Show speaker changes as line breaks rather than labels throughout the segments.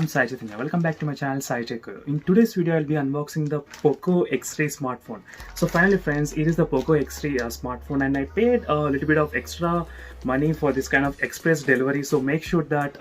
I'm Sai Chaitanya. Welcome back to my channel Sai Tech. In today's video, I'll be unboxing the Poco X3 smartphone. So finally friends, it is the Poco X3 smartphone, and I paid a little bit of extra money for this kind of express delivery. So make sure that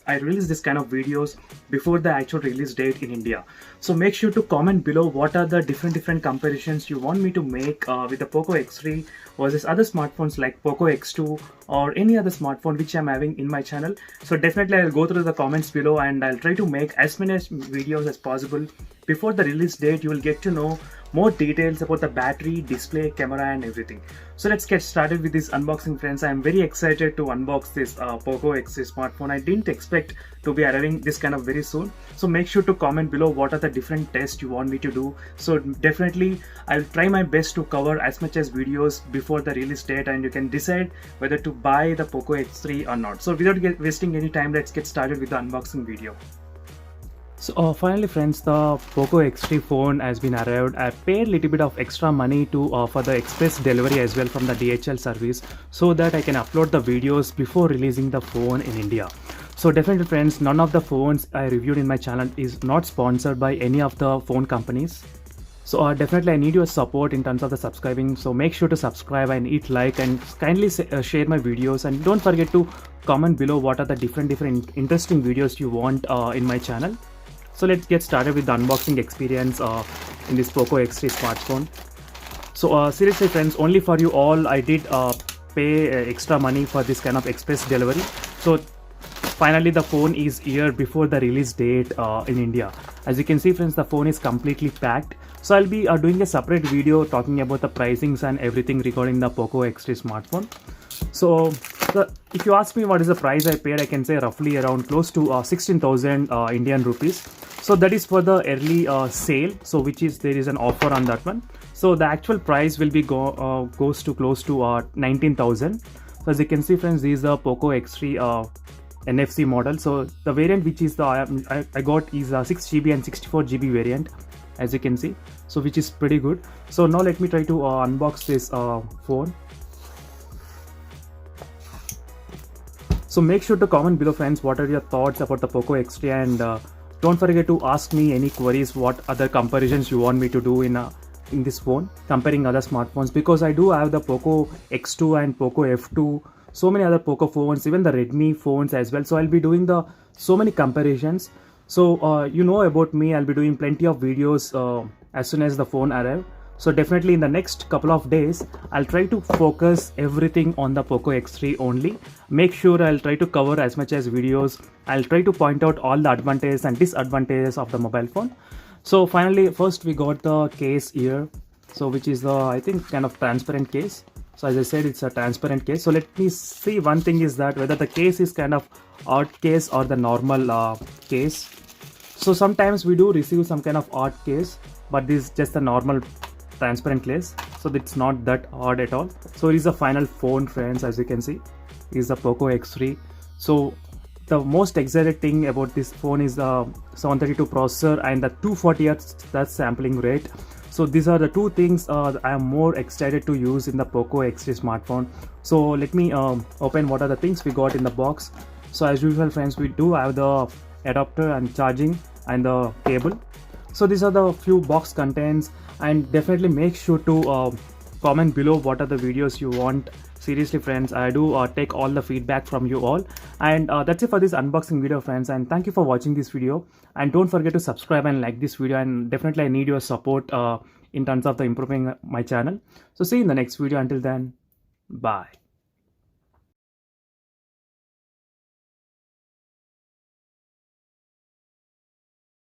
I release this kind of videos before the actual release date in India. So make sure to comment below what are the different comparisons you want me to make with the Poco X3 versus other smartphones like Poco X2 or any other smartphone which I'm having in my channel. So definitely I'll go through the comments below and I'll try to make as many videos as possible before the release date. You will get to know more details about the battery, display, camera and everything. So let's get started with this unboxing friends. I'm very excited to unbox this Poco X3 smartphone. I didn't expect to be arriving this kind of very soon. So make sure to comment below what are the different tests you want me to do. So definitely I'll try my best to cover as much as videos before the release date, and you can decide whether to buy the Poco X3 or not. So without wasting any time, let's get started with the unboxing video. So finally friends, the Poco X3 phone has been arrived. I paid a little bit of extra money to for the express delivery as well from the DHL service, so that I can upload the videos before releasing the phone in India. So definitely friends, none of the phones I reviewed in my channel is not sponsored by any of the phone companies. So definitely I need your support in terms of the subscribing. So make sure to subscribe and hit like, and kindly share my videos, and don't forget to comment below what are the different interesting videos you want in my channel. So let's get started with the unboxing experience in this Poco X3 smartphone. So seriously friends, only for you all I did pay extra money for this kind of express delivery. So finally the phone is here before the release date in India. As you can see friends, the phone is completely packed. So I'll be doing a separate video talking about the pricings and everything regarding the Poco X3 smartphone. So if you ask me what is the price I paid, I can say roughly around close to 16,000 Indian rupees. So that is for the early sale, so which is there is an offer on that one. So the actual price will be goes to close to 19,000. So as you can see friends, this is the Poco X3 NFC model. So the variant which is the I got is a 6GB and 64GB variant, as you can see, so which is pretty good. So now let me try to unbox this phone. So make sure to comment below friends what are your thoughts about the Poco X3, and don't forget to ask me any queries, what other comparisons you want me to do in this phone comparing other smartphones, because I do have the Poco X2 and Poco F2, so many other Poco phones, even the Redmi phones as well. So I'll be doing so many comparisons. So you know about me, I'll be doing plenty of videos as soon as the phone arrives. So definitely in the next couple of days, I'll try to focus everything on the Poco X3 only. Make sure I'll try to cover as much as videos. I'll try to point out all the advantages and disadvantages of the mobile phone. So finally, first we got the case here. So which is the, I think, kind of transparent case. So as I said, it's a transparent case. So let me see, one thing is that whether the case is kind of art case or the normal case. So sometimes we do receive some kind of art case, but this is just a normal transparent case, so it's not that hard at all. So it is the final phone friends, as you can see, is the Poco X3. So the most exciting thing about this phone is the 732 processor and the 240Hz sampling rate. So these are the two things I am more excited to use in the Poco X3 smartphone. So let me open what are the things we got in the box. So as usual friends, we do have the adapter and charging and the cable. So these are the few box contents, and definitely make sure to comment below what are the videos you want. Seriously friends, I do take all the feedback from you all, and that's it for this unboxing video friends, and thank you for watching this video, and don't forget to subscribe and like this video, and definitely I need your support in terms of the improving my channel. So see you in the next video. Until then, bye.